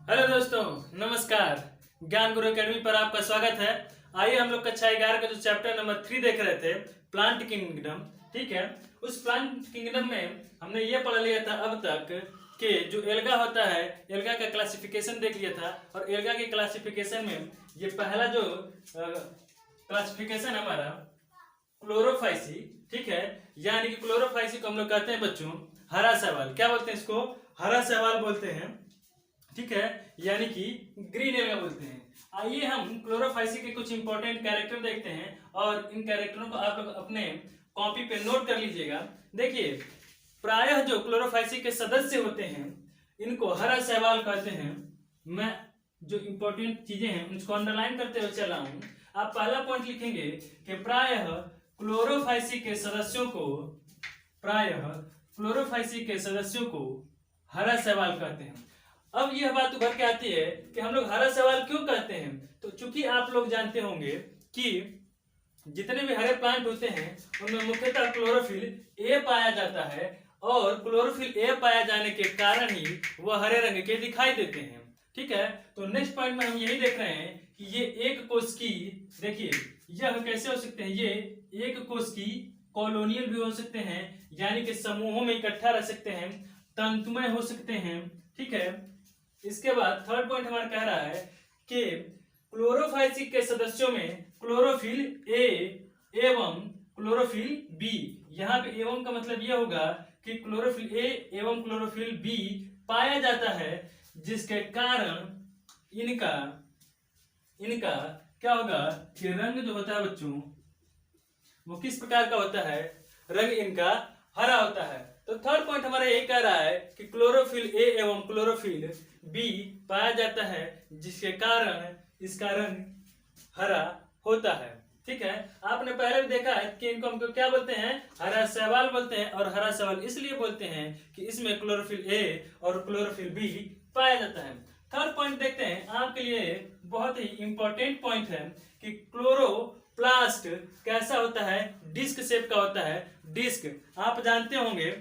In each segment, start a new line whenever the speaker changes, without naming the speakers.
Hello दोस्तों, नमस्कार। ज्ञान गुरु एकेडमी पर आपका स्वागत है। आइए हम लोग कक्षा 11 का जो चैप्टर नंबर 3 देख रहे थे, प्लांट किंगडम। ठीक है, उस प्लांट किंगडम में हमने ये पढ़ लिया था अब तक कि जो एल्गा होता है, एल्गा का क्लासिफिकेशन देख लिया था। और एल्गा के क्लासिफिकेशन में ये पहला जो क्लासिफिकेशन हमारा क्लोरोफाइसी, ठीक है, यानी कि क्लोरोफाइसी को हम लोग कहते हैं बच्चों हरा शैवाल। क्या बोलते हैं इसको? हरा शैवाल बोलते हैं। ठीक है, यानी कि ग्रीन एल्गा बोलते हैं। आइए हम क्लोरोफाइसी के कुछ इंपॉर्टेंट कैरेक्टर देखते हैं और इन कैरेक्टरों को आप लोग अपने कॉपी पे नोट कर लीजिएगा। देखिए, प्रायः जो क्लोरोफाइसी के सदस्य होते हैं इनको हरा शैवाल कहते हैं। मैं जो इंपॉर्टेंट चीजें हैं उसको अंडरलाइन करते हुए चला हूं। आप पहला पॉइंट लिखेंगे कि प्रायः क्लोरोफाइसी के सदस्यों को हरा शैवाल कहते हैं। अब यह बात उभर के आती है कि हम लोग हरा शैवाल क्यों कहते हैं। तो चूंकि आप लोग जानते होंगे कि जितने भी हरे प्लांट होते हैं उनमें मुख्यतः क्लोरोफिल ए पाया जाता है और क्लोरोफिल ए पाया जाने के कारण ही वह हरे रंग के दिखाई देते हैं। ठीक है, तो नेक्स्ट पॉइंट में हम यही देख रहे हैं कि ये एक कोश की, देखिए यह कैसे हो सकते हैं, ये एक कोश की कॉलोनियल भी हो सकते हैं, यानी कि समूहों में इकट्ठा रह सकते हैं, तंतुमय हो सकते हैं। ठीक है, इसके बाद थर्ड पॉइंट हमारा कह रहा है कि क्लोरोफाइसी के सदस्यों में क्लोरोफिल ए एवं क्लोरोफिल बी, यहाँ पे एवं का मतलब यह होगा कि क्लोरोफिल ए एवं क्लोरोफिल बी पाया जाता है, जिसके कारण इनका क्या होगा कि रंग जो होता है बच्चों वो किस प्रकार का होता है, रंग इनका हरा होता है। तो थर्ड पॉइंट हमारा यही कह रहा है कि क्लोरोफिल ए एवं क्लोरोफिल बी पाया जाता है, जिसके कारण इसका रंग हरा होता है। ठीक है, आपने पहले भी देखा है कि इनको हम क्या बोलते हैं, हरा शैवाल बोलते हैं। और हरा शैवाल इसलिए बोलते हैं कि इसमें क्लोरोफिल ए और क्लोरोफिल बी पाया जाता है। थर्ड पॉइंट देखते हैं, आपके लिए बहुत ही इंपॉर्टेंट पॉइंट है कि क्लोरोप्लास्ट कैसा होता है, डिस्क शेप का होता है। डिस्क आप जानते होंगे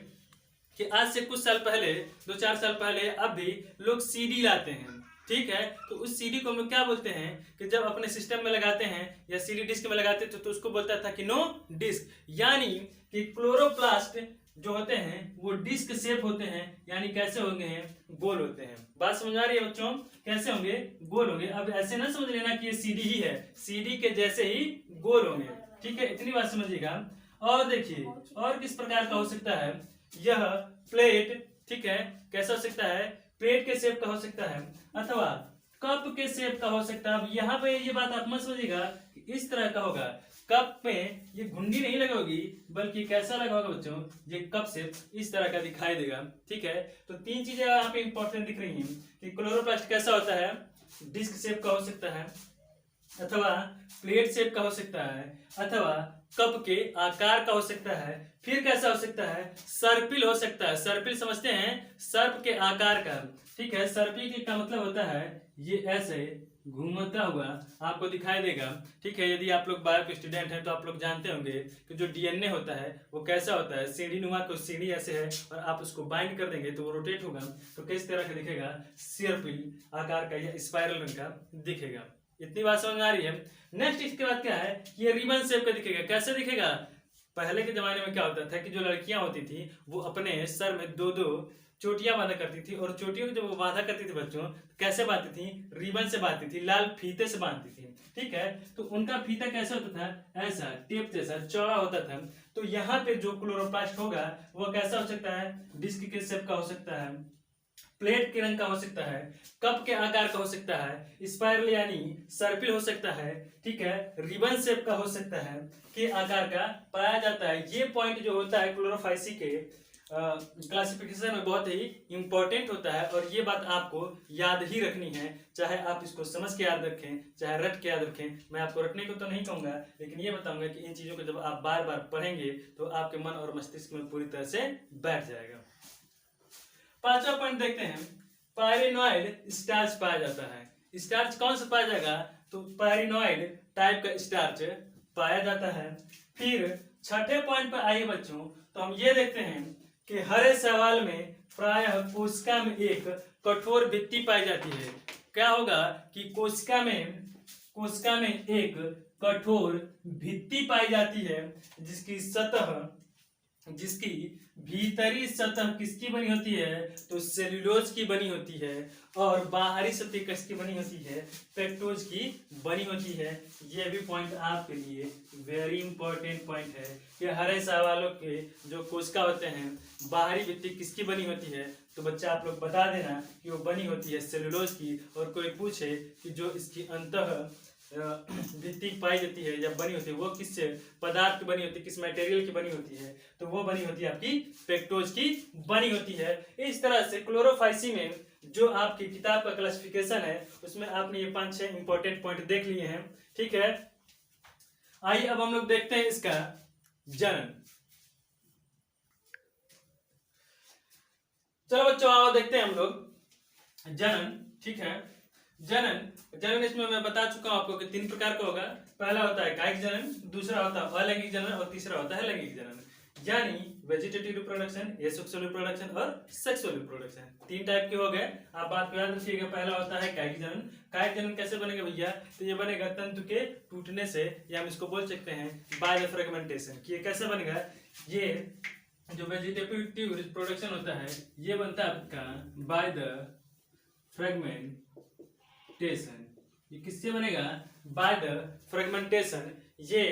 कि आज से कुछ साल पहले, 2-4 साल पहले, अब भी लोग सीडी लाते हैं। ठीक है, तो उस सीडी को हम लोग क्या बोलते हैं कि जब अपने सिस्टम में लगाते हैं या सीडी डिस्क में लगाते थे तो उसको बोलता था कि नो डिस्क, यानी कि क्लोरोप्लास्ट जो होते हैं वो डिस्क शेप होते हैं, यानी कैसे होंगे हैं, गोल होते हैं। बात समझ आ रही है बच्चों, कैसे होंगे, गोल होंगे। अब ऐसे ना समझ लेना कि ये सीडी ही है, सीडी के जैसे ही गोल होंगे। ठीक है, इतनी बात समझिएगा। और देखिए, और किस प्रकार का हो सकता है, यह प्लेट, ठीक है, कैसा हो सकता है, प्लेट के शेप का हो सकता है अथवा कप के शेप का हो सकता है। अब यहाँ पे ये बात आप मत समझिएगा कि इस तरह का होगा। कप में ये घुंडी नहीं लगी होगी, बल्कि कैसा लगा होगा बच्चों, ये कप शेप इस तरह का दिखाई देगा। ठीक है, तो तीन चीजें यहाँ पे इंपॉर्टेंट दिख रही हैं कि क्लोरोप्लास्ट कैसा होता है, डिस्क शेप का हो सकता है अथवा प्लेट शेप का हो सकता है अथवा कप के आकार का हो सकता है। फिर कैसा हो सकता है, सर्पिल हो सकता है। सर्पिल समझते हैं, सर्प के आकार का। ठीक है, सर्पिल का मतलब होता है ये ऐसे घूमता हुआ आपको दिखाई देगा। ठीक है, यदि आप लोग बायो के स्टूडेंट हैं तो आप लोग जानते होंगे कि जो डीएनए होता है वो कैसा होता है, सीढ़ी नुमा, को सीढ़ी ऐसे है और आप उसको बाइंड कर देंगे तो वो रोटेट होगा, तो किस तरह का दिखेगा, सर्पिल आकार का या स्पाइरल रंग का दिखेगा। इतनी बात समझ आ रही है। नेक्स्ट इसके बाद क्या है, ये रिबन शेप का दिखेगा। कैसे दिखेगा, पहले के जमाने में क्या होता था कि जो लड़कियां होती थी वो अपने सर में 2-2 चोटियां बांधा करती थी, और चोटियों को जब वो बांधा करती थी बच्चों, तो कैसे बांधती थी, रिबन से बांधती थी, लाल फीते से बांधती थी। ठीक है, तो उनका फीता कैसा होता था, ऐसा टेप जैसा चौड़ा होता था। तो यहाँ पे जो क्लोरोप्लास्ट होगा वो कैसा हो सकता है, डिस्क के शेप का हो सकता है, प्लेट के रंग का हो सकता है, कप के आकार का हो सकता है, स्पाइरल यानी सर्पिल हो सकता है, ठीक है, रिबन शेप का हो सकता है, के आकार का पाया जाता है। ये पॉइंट जो होता है क्लोरोफाइसी के क्लासिफिकेशन में बहुत ही इंपॉर्टेंट होता है, और ये बात आपको याद ही रखनी है। चाहे आप इसको समझ के याद रखें, चाहे रट के याद रखें, मैं आपको रटने को तो नहीं कहूंगा, लेकिन ये बताऊंगा कि इन चीजों को जब आप बार बार पढ़ेंगे तो आपके मन और मस्तिष्क में पूरी तरह से बैठ जाएगा। पांचवा पॉइंट देखते हैं, पायरिनोइड स्टार्च पाया जाता है। स्टार्च कौन सा पाया जाएगा, तो पायरिनोइड टाइप का स्टार्च पाया जाता है। फिर छठे पॉइंट पर आइए बच्चों, तो हम ये देखते हैं कि हरे शैवाल में प्रायः कोशिका में एक कठोर भित्ति पाई जाती है। क्या होगा कि कोशिका में एक कठोर भित्ति पाई जाती है जिसकी भीतरी सतह किसकी बनी होती है, तो सेल्यूलोज की बनी होती है, और बाहरी सतह किसकी बनी होती है, पेक्टोज की बनी होती है। यह भी पॉइंट आपके लिए वेरी इंपॉर्टेंट पॉइंट है कि हरे शैवालों के जो कोशिका होते हैं बाहरी भित्ति किसकी बनी होती है, तो बच्चा आप लोग बता देना कि वो बनी होती है सेल्यूलोज की। और कोई पूछे कि जो इसकी अंतः भित्ति पाई जाती है या बनी होती है वो किस पदार्थ की बनी होती है, किस मटेरियल की बनी होती है, तो वो बनी होती है आपकी पेक्टोज की बनी होती है। इस तरह से क्लोरोफाइसी में जो आपकी किताब का क्लासिफिकेशन है उसमें आपने ये 5-6 इंपॉर्टेंट पॉइंट देख लिए हैं। ठीक है, आइए अब हम लोग देखते हैं इसका जनन। चलो बच्चों आओ देखते हैं हम लोग जनन। ठीक है, जनन इसमें मैं बता चुका हूं आपको कि 3 प्रकार का होगा। पहला होता है कायिक जनन, दूसरा होता है अलैंगिक जनन और तीसरा होता है लैंगिक जनन। यानी वेजिटेटिव रिप्रोडक्शन, एसेक्सुअल रिप्रोडक्शन और सेक्सुअल रिप्रोडक्शन 3 टाइप के हो गए। आप बात को याद रखिएगा। पहला होता है कायिक जनन। कायिक जनन कैसे बनेगा भैया, तो ये बनेगा तंतु के टूटने से, या हम इसको बोल सकते हैं बाय द फ्रेगमेंटेशन। ये कैसे बनेगा, ये जो वेजिटेटिव रिप्रोडक्शन होता है ये बनता है आपका बाय द फ्रेगमेंटेशन। ये किससे बनेगा, बाय द फ्रेगमेंटेशन। ये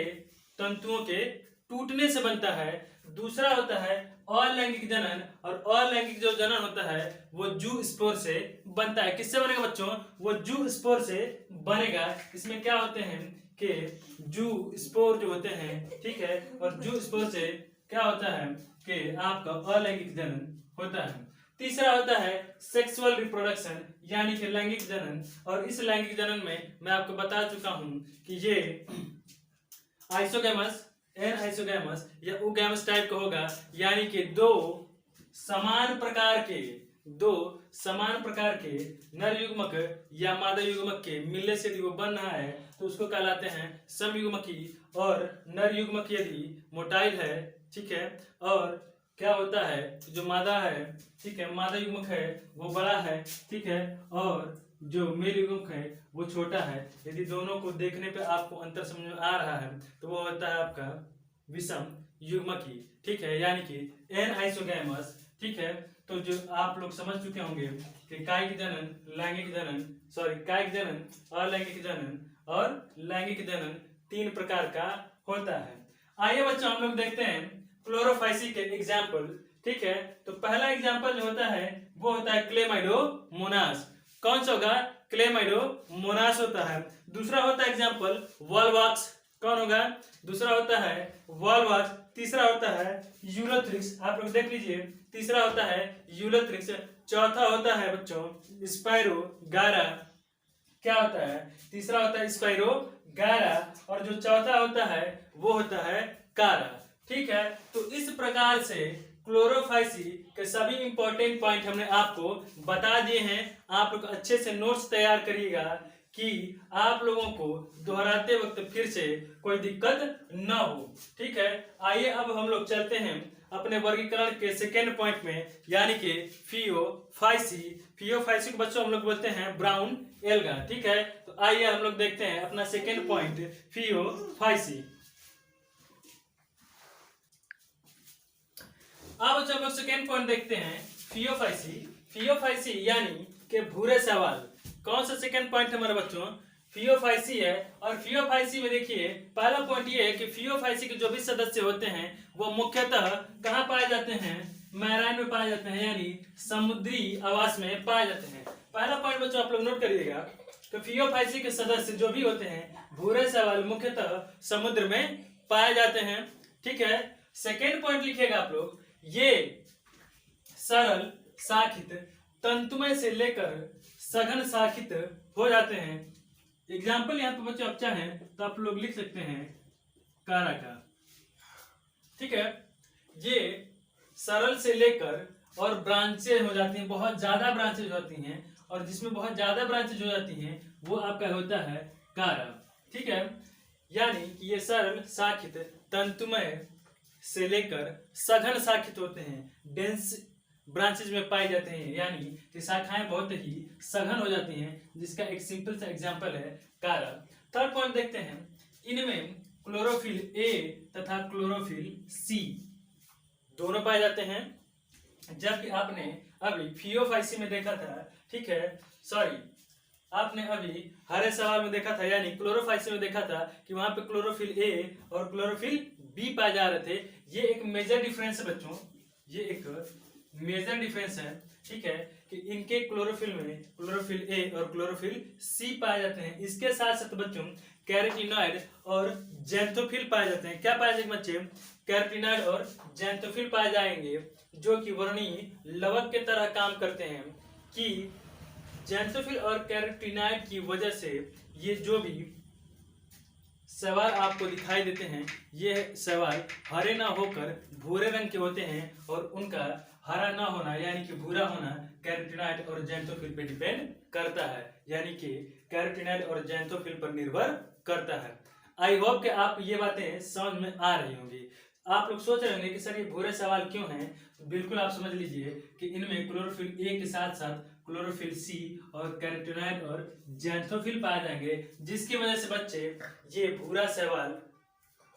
तंतुओं के टूटने से बनता है। दूसरा होता है अलैंगिक जनन, और अलैंगिक जो जनन होता है वो जू स्पोर से बनता है। किससे बनेगा बच्चों, वो जू स्पोर से बनेगा। इसमें क्या होते हैं कि जू स्पोर जो होते हैं, ठीक है, और जू स्पोर से क्या होता है कि आपका अलैंगिक जनन होता है। तीसरा होता है सेक्सुअल रिप्रोडक्शन यानी कि लैंगिक जनन, और इस लैंगिक जनन में मैं आपको बता चुका हूं कि ये आइसोगैमस, एनआइसोगैमस या ओगैमस टाइप का होगा। यानी कि दो समान प्रकार के नर युग्मक या मादा युग्मक के मिलने से यदि वो बन रहा है तो उसको कहलाते हैं समयुग्मकी। और नर युग्मक यदि मोटाइल है, ठीक है, और क्या होता है जो मादा है, ठीक है, मादा युग्मक है वो बड़ा है, ठीक है, और जो मेल युग्मक है वो छोटा है। यदि दोनों को देखने पे आपको अंतर समझ में आ रहा है तो वो होता है आपका विषम युग्मकी। ठीक है, यानी कि एनआइसोगैमस। ठीक है, तो जो आप लोग समझ चुके होंगे कि कायिक जनन, कायिक जनन, अलैंगिक जनन और लैंगिक जनन 3 प्रकार का होता है। आइए बच्चों हम लोग देखते हैं क्लोरोफाइसी के एग्जाम्पल। ठीक है, तो पहला एग्जाम्पल जो होता है वो होता है क्लेमाइडोमोनास। कौन सा होगा, क्लेमाइडोमोनास होता है। दूसरा होता है एग्जाम्पल वॉलवॉक्स। कौन होगा, दूसरा होता है वॉलवॉक्स। तीसरा होता है यूलोथ्रिक्स, आप लोग देख लीजिए। तीसरा होता है यूलोथ्रिक्स। चौथा होता है बच्चों स्पाइरोगारा। क्या होता है, तीसरा होता है स्पाइरोगारा, और जो चौथा होता है वो होता है कारा। ठीक है, तो इस प्रकार से क्लोरोफाइसी के सभी इंपॉर्टेंट पॉइंट हमने आपको बता दिए हैं। आप लोग अच्छे से नोट्स तैयार करिएगा कि आप लोगों को दोहराते वक्त फिर से कोई दिक्कत न हो। ठीक है, आइए अब हम लोग चलते हैं अपने वर्गीकरण के सेकेंड पॉइंट में, यानी कि फियोफाइसी। फियोफाइसी को बच्चों हम लोग बोलते हैं ब्राउन एल्गा। ठीक है, तो आइए हम लोग देखते हैं अपना सेकेंड पॉइंट फियोफाइसी। अब जब लोग सेकेंड पॉइंट देखते हैं फियोफाइसी यानी कि भूरे शैवाल। कौन सा सेकेंड पॉइंट हमारे बच्चों, फियोफाइसी है। और फियोफाइसी में देखिए पहला पॉइंट ये है कि फियोफाइसी के जो भी सदस्य होते हैं वो मुख्यतः कहाँ पाए जाते हैं, मैराइन में पाए जाते हैं, यानी समुद्री आवास में पाए जाते हैं। पहला पॉइंट बच्चों आप लोग नोट करिएगा कि फियोफाइसी के सदस्य जो भी होते हैं भूरे शैवाल मुख्यतः समुद्र में पाए जाते हैं। ठीक है, सेकेंड पॉइंट लिखिएगा आप लोग, ये सरल शाखित तंतुमय से लेकर सघन शाखित हो जाते हैं। एग्जाम्पल यहाँ पे बच्चों आप चाहें तो आप लोग लिख सकते हैं कारा का। ठीक है, ये सरल से लेकर और ब्रांचेज हो जाती हैं, बहुत ज्यादा ब्रांचेज होती हैं, और जिसमें बहुत ज्यादा ब्रांचेज हो जाती हैं वो आपका होता है कारा। ठीक है, यानी कि ये सरल शाखित तंतुमय से लेकर सघन शाखित होते हैं, डेंस ब्रांचेज में पाए जाते हैं, यानी कि शाखाएं बहुत ही सघन हो जाती हैं, जिसका एक सिंपल सा एग्जांपल है कारा। थर्ड पॉइंट देखते हैं, इनमें क्लोरोफिल ए तथा क्लोरोफिल सी दोनों पाए जाते हैं, जबकि आपने अभी फियोफाइसी में देखा था, ठीक है, सॉरी, आपने अभी हरे सवाल में देखा था यानी क्लोरोफाइसी में देखा था कि वहां पे क्लोरोफिल ए और क्लोरोफिल बी पाए जा रहे थे। ये एक मेजर डिफरेंस है बच्चों, ये एक मेजर डिफरेंस है, ठीक है, कि इनके क्लोरोफिल में क्लोरोफिल ए और क्लोरोफिल सी पाए जाते हैं। इसके साथ साथ बच्चों कैरोटीनॉइड और जैंथोफिल पाए जाते हैं। क्या पाए जाएंगे बच्चे? कैरोटीनॉइड और जैंथोफिल पाए जाएंगे, जो कि वर्णीय लवक के तरह काम करते हैं। कि जैंथोफिल और कैरोटीनॉइड की वजह से ये जो भी शैवाल आपको दिखाई देते हैं, ये शैवाल हरे ना होकर भूरे रंग के होते हैं, और उनका हरा ना होना यानी कि भूरा होना कैरोटीनॉइड और जैंथोफिल पे डिपेंड करता है, यानी कि कैरोटीनॉइड और जैंथोफिल पर निर्भर करता है। आई होप कि आप ये बातें समझ में आ रही होंगी। आप लोग सोच रहे होंगे कि सर ये भूरे सवाल क्यों हैं, तो बिल्कुल आप समझ लीजिए कि इनमें क्लोरोफिल ए के साथ साथ क्लोरोफिल सी और कैरोटीनॉइड और जैंथोफिल पाए जाएंगे, जिसकी वजह से बच्चे ये भूरा सवाल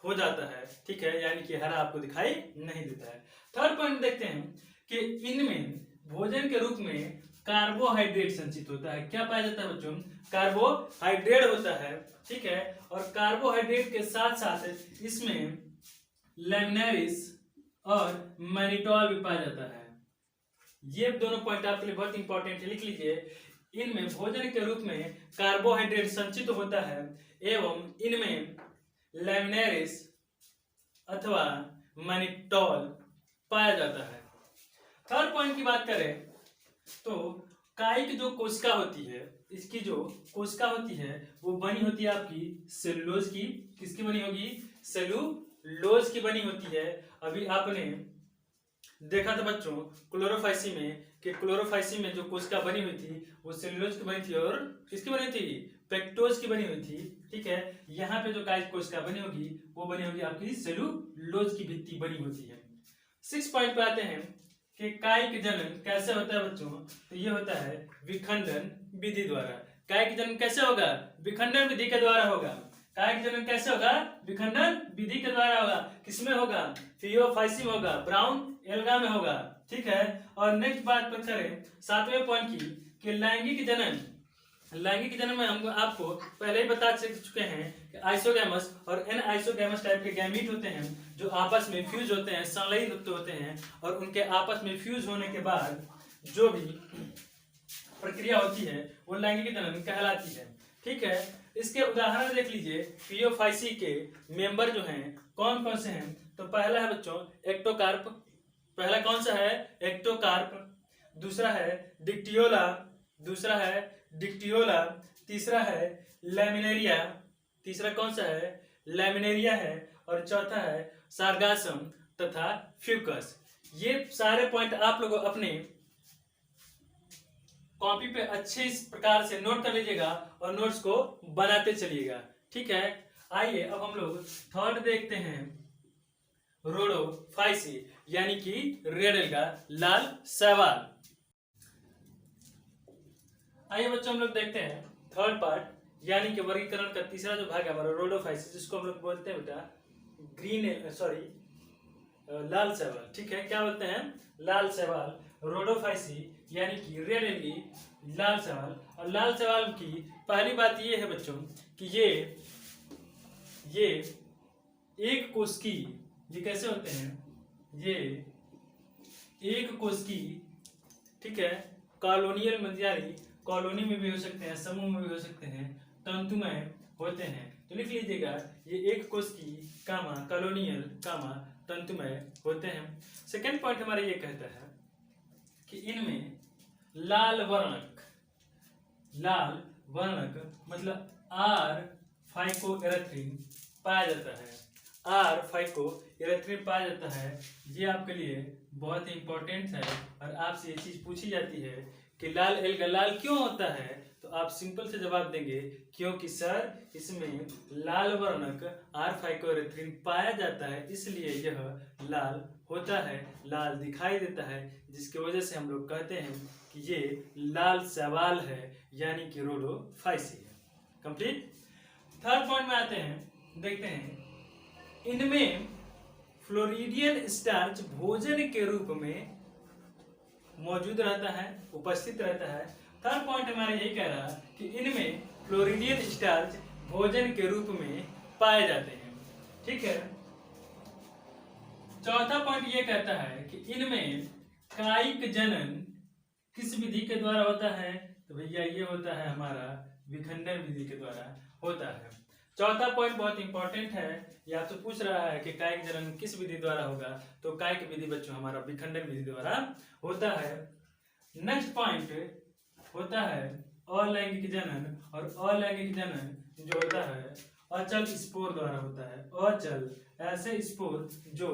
हो जाता है, ठीक है, यानी कि हरा आपको दिखाई नहीं देता है। थर्ड पॉइंट देखते हैं कि इनमें भोजन के रूप में कार्बोहाइड्रेट संचित होता है। क्या पाया जाता है बच्चों? कार्बोहाइड्रेट होता है, ठीक है, और कार्बोहाइड्रेट के साथ साथ इसमें लैमिनारिस और मैनिटॉल भी पाया जाता है। ये दोनों पॉइंट आपके लिए बहुत इंपॉर्टेंट है, लिख लीजिए। इनमें भोजन के रूप में कार्बोहाइड्रेट संचित होता है एवं इनमें लैमिनारिस अथवा मैनिटॉल पाया जाता है। थर्ड पॉइंट की बात करें तो कायिक जो कोशिका होती है, इसकी जो कोशिका होती है वो बनी होती है आपकी सेलुलोज की। किसकी बनी होगी? सेलुलोज की बनी होती है। अभी आपने देखा था बच्चों क्लोरोफाइसी में कि क्लोरोफाइसी में जो कोशिका बनी हुई थी वो सेलुलोज की बनी थी, और किसकी बनी थी? पेक्टोज की बनी हुई थी, ठीक है। यहाँ पे जो कायिक कोशिका बनी होगी वो बनी होगी आपकी सेलुलोज की भित्ति बनी होती है। 6 पॉइंट पे आते हैं कि कायिक जनन कैसे होता है बच्चों? तो ये होता है विखंडन विधि द्वारा। कायिक जनन कैसे होगा? विखंडन विधि के द्वारा होगा। कायिक जनन कैसे होगा? विखंडन विधि के द्वारा होगा। किसमें होगा? फियोफाइसी में होगा, ब्राउन एल्गा में होगा, ठीक है। और नेक्स्ट बात पर करें 7वें पॉइंट की कि लैंगिक जनन। लैंगिक जनन में हम आपको पहले ही बता चुके हैं कि आइसोगैमस और एन आइसोगैमस टाइप के गैमीट होते हैं जो आपस में फ्यूज होते हैं, संलयित होते हैं, और उनके आपस में फ्यूज होने के बाद जो भी प्रक्रिया होती है वो लैंगिक जनन कहलाती है, ठीक है। इसके उदाहरण देख लीजिए। फियोफाइसी के मेंबर जो हैं कौन कौन से हैं? तो पहला है बच्चों एक्टोकार्प। पहला कौन सा है? एक्टोकार्प। दूसरा है डिक्टियोला। दूसरा है डिक्टियोला। तीसरा है लैमिनेरिया। तीसरा कौन सा है? लैमिनेरिया है। और चौथा है सार्गासम तथा फ्यूकस। ये सारे पॉइंट आप लोग अपने कॉपी पे अच्छे इस प्रकार से नोट कर लीजिएगा और नोट्स को बनाते चलिएगा, ठीक है। आइए अब हम लोग थर्ड देखते हैं, रोडोफाइसी यानी कि रेड एल्गा, लाल शैवाल। आइए बच्चों हम लोग देखते हैं थर्ड पार्ट यानी कि वर्गीकरण का तीसरा जो भाग है हमारा रोडोफाइसी, जिसको हम लोग बोलते हैं बेटा लाल शैवाल, ठीक है। क्या बोलते हैं? लाल शैवाल, रोडोफाइसी यानी कि रेड एल्गी, लाल शैवाल। और लाल शैवाल की पहली बात ये है बच्चों कि ये एक कोशिकी, ये कैसे होते हैं? ये एक कोशिकी, ठीक है, कॉलोनियल मंजियारी, कॉलोनी में भी हो सकते हैं, समूह में भी हो सकते हैं, तंतुमय होते हैं। तो लिख लीजिएगा ये एक कोशिकी कामा कॉलोनियल कामा तंतुमय होते हैं। सेकेंड पॉइंट हमारा ये कहता है कि इनमें लाल वर्णक मतलब आर फाइकोएरिथ्रिन पाया जाता है। आर फाइकोएरिथ्रिन पाया जाता है। ये आपके लिए बहुत ही इंपॉर्टेंट है और आपसे ये चीज पूछी जाती है कि लाल एल्गा लाल क्यों होता है? तो आप सिंपल से जवाब देंगे क्योंकि सर इसमें लाल वर्णक R-फाइकोएरिथ्रिन पाया जाता है, इसलिए यह लाल होता है, लाल दिखाई देता है, जिसकी वजह से हम लोग कहते हैं कि ये लाल शैवाल है, यानी कि रोडोफाइसी है। कंप्लीट। थर्ड पॉइंट में आते हैं, देखते हैं इनमें फ्लोरिडियन स्टार्च भोजन के रूप में मौजूद रहता है, उपस्थित रहता है। थर्ड पॉइंट हमारा यही कह रहा है कि इनमें फ्लोरिडियन स्टार्च भोजन के रूप में पाए जाते हैं। ठीक है। चौथा पॉइंट ये कहता है कि इनमें कायिक जनन किस विधि के द्वारा होता है, तो भैया ये होता है हमारा विखंडन विधि के द्वारा होता है। चौथा पॉइंट बहुत इंपॉर्टेंट है, या तो पूछ रहा है कि कायिक जनन किस विधि द्वारा होगा, तो कायिक विधि बच्चों हमारा विखंडन विधि द्वारा होता है। नेक्स्ट पॉइंट होता है अलैंगिक जनन, और अलैंगिक जनन जो होता है अचल स्पोर द्वारा होता है। अचल ऐसे स्पोर जो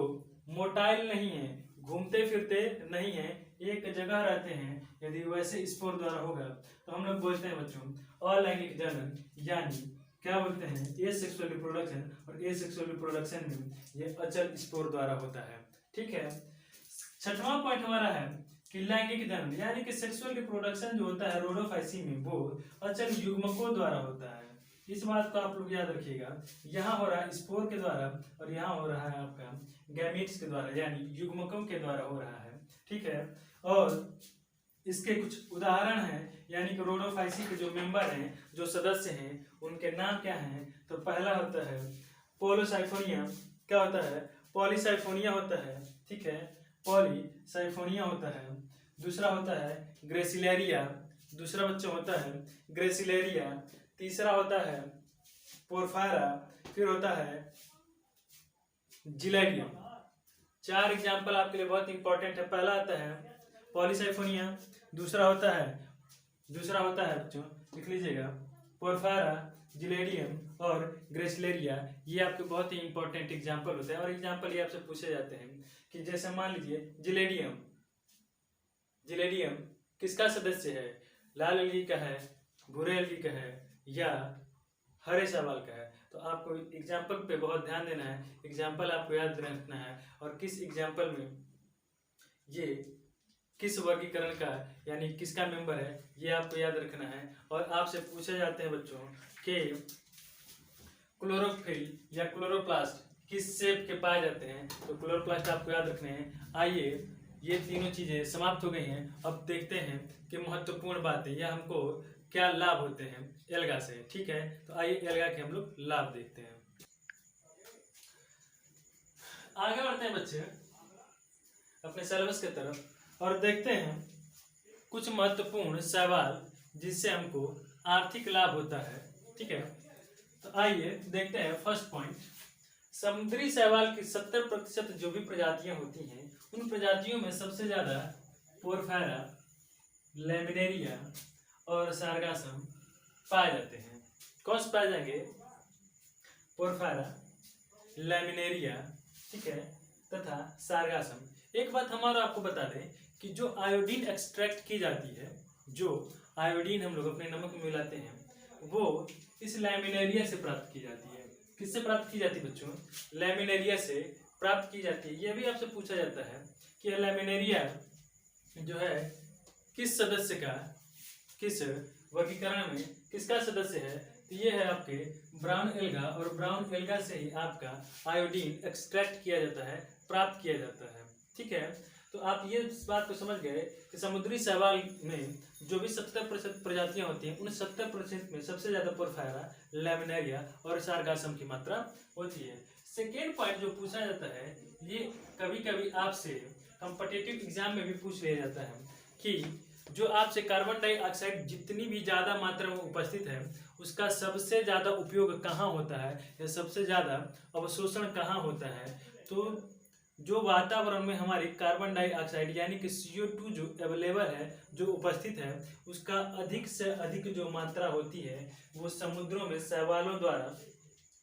मोटाइल नहीं है, घूमते फिरते नहीं है, एक जगह रहते हैं, यदि वैसे स्पोर द्वारा होगा तो हम लोग बोलते हैं बच्चों अलैंगिक जनन, यानी क्या बोलते हैं एसेक्सुअल रिप्रोडक्शन, और एसेक्सुअल रिप्रोडक्शन में ये अचल स्पोर द्वारा होता है। ठीक है। छठवां पॉइंट हमारा है कि लैंगिक जनन, यानी कि सेक्सुअल रिप्रोडक्शन जो होता है रोडोफाइसी में वो अचल युग्मकों द्वारा होता है। इस बात को आप लोग याद रखिएगा, यहाँ हो रहा है स्पोर के द्वारा और यहाँ हो रहा है आपका गैमीट्स के द्वारा, यानी युग्मकों के द्वारा हो रहा है। ठीक है। और इसके कुछ उदाहरण हैं, यानी कि रोडोफाइसी के जो मेंबर हैं, जो सदस्य हैं, उनके नाम क्या हैं। तो पहला होता है पोलोसाइफोनिया, क्या होता है पॉलीसाइफोनिया होता है। ठीक है, पॉलीसाइफोनिया होता है। दूसरा होता है ग्रेसिलेरिया, दूसरा बच्चों होता है ग्रेसिलेरिया। तीसरा होता है पोरफायरा, फिर होता है जिलेडियम। चार एग्जाम्पल आपके लिए बहुत इंपॉर्टेंट है। पहला आता है पॉलीसाइफोनिया, दूसरा होता है बच्चों लिख लीजिएगा पोरफायरा, जिलेडियम और ग्रेसिलेरिया। ये आपके बहुत ही इंपॉर्टेंट एग्जाम्पल होते हैं, और एग्जाम्पल ये आपसे पूछे जाते हैं कि जैसे मान लीजिए जिलेडियम किसका सदस्य है, लाल एल्गी का है, भूरे एल्गी का है, या हरे शैवाल का है। तो आपको एग्जाम्पल पे बहुत ध्यान देना है, एग्जाम्पल आपको याद रखना है, और किस एग्जाम्पल में ये किस वर्गीकरण का यानी किसका मेंबर है ये आपको याद रखना है। और आपसे पूछे जाते हैं बच्चों कि क्लोरोफिल या क्लोरोप्लास्ट किस शेप के पाए जाते हैं, तो क्लोरोप्लास्ट आपको याद रखने हैं। आइए ये तीनों चीजें समाप्त हो गई हैं, अब देखते हैं कि महत्वपूर्ण बातें या हमको क्या लाभ होते हैं एल्गा से। ठीक है, तो आइए एल्गा के हम लोग लाभ देखते हैं। आगे बढ़ते हैं बच्चे अपने सिलेबस की तरफ और देखते हैं कुछ महत्वपूर्ण सवाल जिससे हमको आर्थिक लाभ होता है। ठीक है, तो आइए देखते हैं फर्स्ट पॉइंट। समुद्री शैवाल की 70% जो भी प्रजातियां होती हैं, उन प्रजातियों में सबसे ज्यादा पोरफायरा, लैमिनेरिया और सारगासम पाए जाते हैं। कौन से पाए जाएंगे? पोरफायरा, लैमिनेरिया, ठीक है, तथा सारगासम। एक बात हमारा आपको बता दें कि जो आयोडीन एक्सट्रैक्ट की जाती है, जो आयोडीन हम लोग अपने नमक में मिलाते हैं, वो इस लैमिनेरिया से प्राप्त की जाती है। किससे प्राप्त की जाती है बच्चों? लैमिनेरिया से प्राप्त की जाती है। यह भी आपसे पूछा जाता है कि लैमिनेरिया जो है किस सदस्य का, किस वर्गीकरण में किसका सदस्य है? तो ये है आपके ब्राउन एल्गा, और ब्राउन एल्गा से ही आपका आयोडीन एक्सट्रैक्ट किया जाता है, प्राप्त किया जाता है। ठीक है, तो आप ये इस बात को समझ गए कि समुद्री शैवाल में जो भी 70% प्रजातियां होती हैं, उन 70% में सबसे ज्यादा पोरफायरा, लैमिनेरिया और सारगासम की मात्रा होती है। सेकेंड पॉइंट जो पूछा जाता है, ये कभी कभी आपसे कॉम्पिटिटिव एग्जाम में भी पूछ लिया जाता है कि जो आपसे कार्बन डाइऑक्साइड जितनी भी ज्यादा मात्रा में उपस्थित है, उसका सबसे ज्यादा उपयोग कहाँ होता है या सबसे ज्यादा अवशोषण कहाँ होता है? तो जो वातावरण में हमारी कार्बन डाइऑक्साइड यानी कि CO2 जो अवेलेबल है, जो उपस्थित है, उसका अधिक से अधिक जो मात्रा होती है वो समुद्रों में शैवालों द्वारा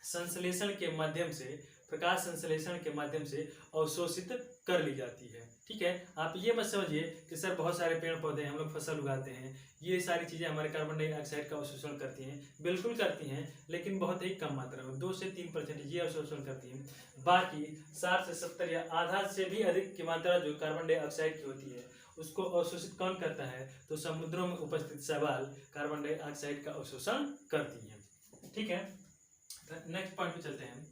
संश्लेषण के माध्यम से, प्रकाश संश्लेषण के माध्यम से अवशोषित कर ली जाती है। ठीक है, आप ये मत समझिए कि सर बहुत सारे पेड़ पौधे हम लोग फसल उगाते हैं, ये सारी चीज़ें हमारे कार्बन डाइऑक्साइड का अवशोषण करती हैं। बिल्कुल करती हैं, लेकिन बहुत ही कम मात्रा में, 2 से 3% ये अवशोषण करती हैं। बाकी 60 से 70 या आधा से भी अधिक की मात्रा जो कार्बन डाइऑक्साइड की होती है उसको अवशोषित कौन करता है? तो समुद्रों में उपस्थित शैवाल कार्बन डाइऑक्साइड का अवशोषण करती हैं। ठीक है, नेक्स्ट पॉइंट पे चलते हैं।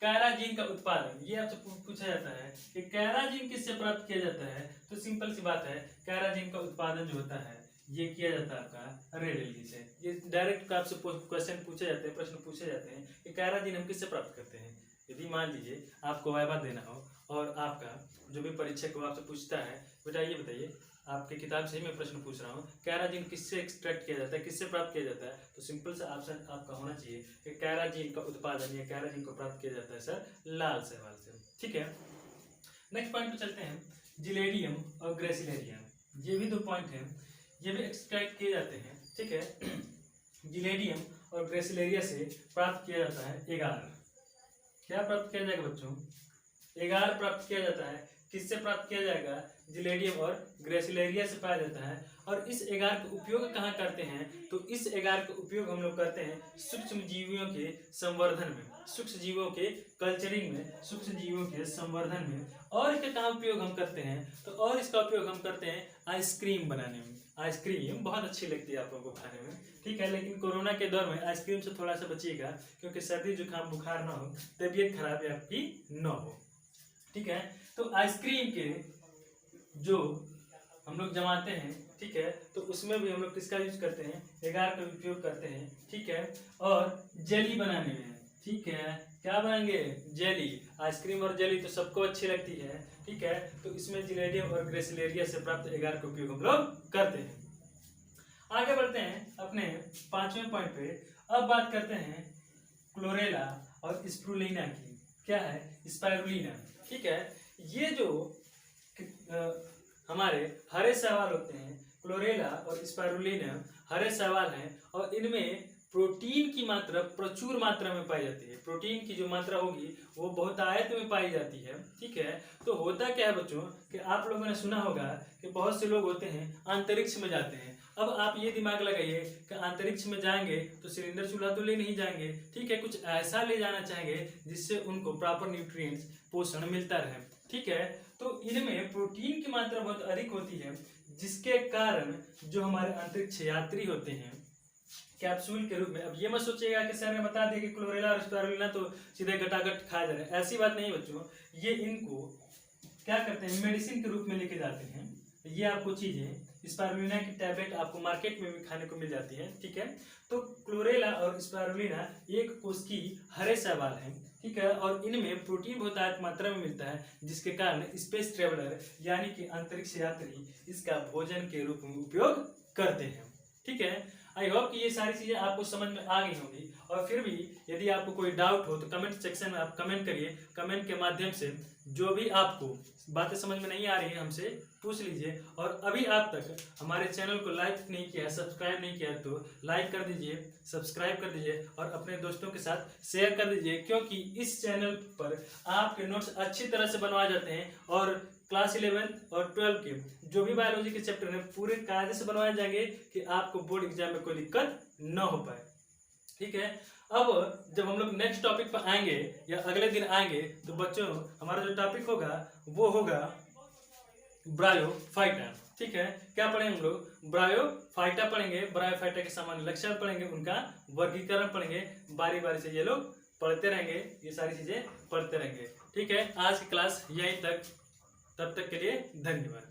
कैराजीन का उत्पादन, ये आपसे पूछा जाता है कि कैराजीन किससे प्राप्त किया जाता है? तो सिंपल सी बात है, कैराजीन का उत्पादन जो होता है ये किया जाता है आपका रेड एल्गी से। ये डायरेक्ट आपसे क्वेश्चन पूछे जाते हैं, प्रश्न पूछे जाते हैं कि कैराजीन हम किससे प्राप्त करते हैं। यदि मान लीजिए आपको वाइवा देना हो और आपका जो भी परीक्षक वो आपसे पूछता है, बेटा ये बताइए, आपके किताब से ही मैं प्रश्न पूछ रहा हूँ, कैराजीन किससे एक्सट्रैक्ट किया जाता है, किससे प्राप्त किया जाता है? तो सिंपल सा ऑप्शन आपका होना चाहिए कि कैराजीन का उत्पादन या कैराजीन को प्राप्त किया जाता है सर लाल शैवाल से। ठीक है, नेक्स्ट पॉइंट पे चलते हैं। जिलेडियम और ग्रेसिलेरिया, ये भी 2 पॉइंट हैं, ये भी एक्सट्रैक्ट किए जाते हैं। ठीक है, जिलेडियम और ग्रेसिलेरिया से प्राप्त किया जाता है एगार। क्या प्राप्त किया जाएगा बच्चों? एगार प्राप्त किया जाता है। किससे प्राप्त किया जाएगा? जिलेडियम और ग्रेसिलेरिया से पाया जाता है। और इस एगार का उपयोग कहाँ करते हैं? तो इस एगार का उपयोग हम लोग करते हैं सूक्ष्म जीवियों के संवर्धन में, सूक्ष्म जीवों के कल्चरिंग में, सूक्ष्म जीवों के संवर्धन में। और इसका कहाँ उपयोग हम करते हैं? तो और इसका उपयोग हम करते हैं आइसक्रीम बनाने में। आइसक्रीम बहुत अच्छी लगती है आप लोगों को खाने में। ठीक है, लेकिन कोरोना के दौर में आइसक्रीम से थोड़ा सा बचिएगा, क्योंकि सर्दी जुकाम बुखार ना हो, तबीयत खराब आपकी न हो। ठीक है, तो आइसक्रीम के जो हम लोग जमाते हैं, ठीक है, तो उसमें भी हम लोग किसका यूज करते हैं? एगार का उपयोग करते हैं। ठीक है, और जेली बनाने में, ठीक है, क्या बनाएंगे? जेली। आइसक्रीम और जेली तो सबको अच्छी लगती है। ठीक है, तो इसमें जिलेडियम और ग्रेसिलेरिया से प्राप्त एगार का उपयोग हम लोग करते हैं। आगे बढ़ते हैं अपने 5वें पॉइंट पे। अब बात करते हैं क्लोरेला और स्पिरुलिना की। क्या है? स्पाइरुलिना। ठीक है, ये जो हमारे हरे शैवाल होते हैं, क्लोरेला और स्पाइरुलिना हरे शैवाल हैं, और इनमें प्रोटीन की मात्रा प्रचुर मात्रा में पाई जाती है। प्रोटीन की जो मात्रा होगी वो बहुतायत में पाई जाती है। ठीक है, तो होता क्या है बच्चों कि आप लोगों ने सुना होगा कि बहुत से लोग होते हैं अंतरिक्ष में जाते हैं। अब आप ये दिमाग लगाइए कि अंतरिक्ष में जाएंगे तो सिलेंडर चूल्हा तो ले नहीं जाएंगे। ठीक है, कुछ ऐसा ले जाना चाहेंगे जिससे उनको प्रॉपर न्यूट्रिएंट्स, पोषण मिलता रहे। ठीक है, तो इनमें प्रोटीन की मात्रा बहुत अधिक होती है, जिसके कारण जो हमारे अंतरिक्ष यात्री होते हैं कैप्सूल के रूप में, अब ये मत सोचिएगा कि सर ने बता दिया कि क्लोरेला और स्पाइरुलिना तो सीधे गटागट खा जा रहे हैं, ऐसी बात नहीं बच्चों। ये इनको क्या करते हैं? मेडिसिन के रूप में लेके जाते हैं। ये आपको चीजें, स्पाइरुलिना की टैबलेट आपको मार्केट में भी खाने को मिल जाती है। ठीक है, तो क्लोरेला और स्पाइरुलिना एक कोष की हरे शैवाल हैं। ठीक है, और इनमें प्रोटीन बहुत अधिक मात्रा में मिलता है, जिसके कारण स्पेस ट्रेवलर यानी कि अंतरिक्ष यात्री इसका भोजन के रूप में उपयोग करते हैं। ठीक है, आई होप कि ये सारी चीजें आपको समझ में आ गई होंगी। और फिर भी यदि आपको कोई डाउट हो तो कमेंट सेक्शन में आप कमेंट करिए। कमेंट के माध्यम से जो भी आपको बातें समझ में नहीं आ रही है हमसे पूछ लीजिए। और अभी आप तक हमारे चैनल को लाइक नहीं किया, सब्सक्राइब नहीं किया तो लाइक कर दीजिए, सब्सक्राइब कर दीजिए और अपने दोस्तों के साथ शेयर कर दीजिए, क्योंकि इस चैनल पर आपके नोट्स अच्छी तरह से बनवाए जाते हैं। और क्लास 11 और 12 के जो भी बायोलॉजी के चैप्टर हैं पूरे कायदे से बनवाए जाएंगे कि आपको बोर्ड एग्जाम में कोई दिक्कत न हो पाए। ठीक है, अब जब हम लोग नेक्स्ट टॉपिक पर आएंगे या अगले दिन आएंगे तो बच्चों हमारा जो टॉपिक होगा वो होगा ब्रायोफाइटा। ठीक है, क्या पढ़ेंगे हम लोग? ब्रायोफाइटा पढ़ेंगे। ब्रायोफाइटा के सामान्य लक्षण पढ़ेंगे, उनका वर्गीकरण पढ़ेंगे। बारी बारी से ये लोग पढ़ते रहेंगे, ये सारी चीजें पढ़ते रहेंगे। ठीक है, आज की क्लास यहीं तक, तब तक के लिए धन्यवाद।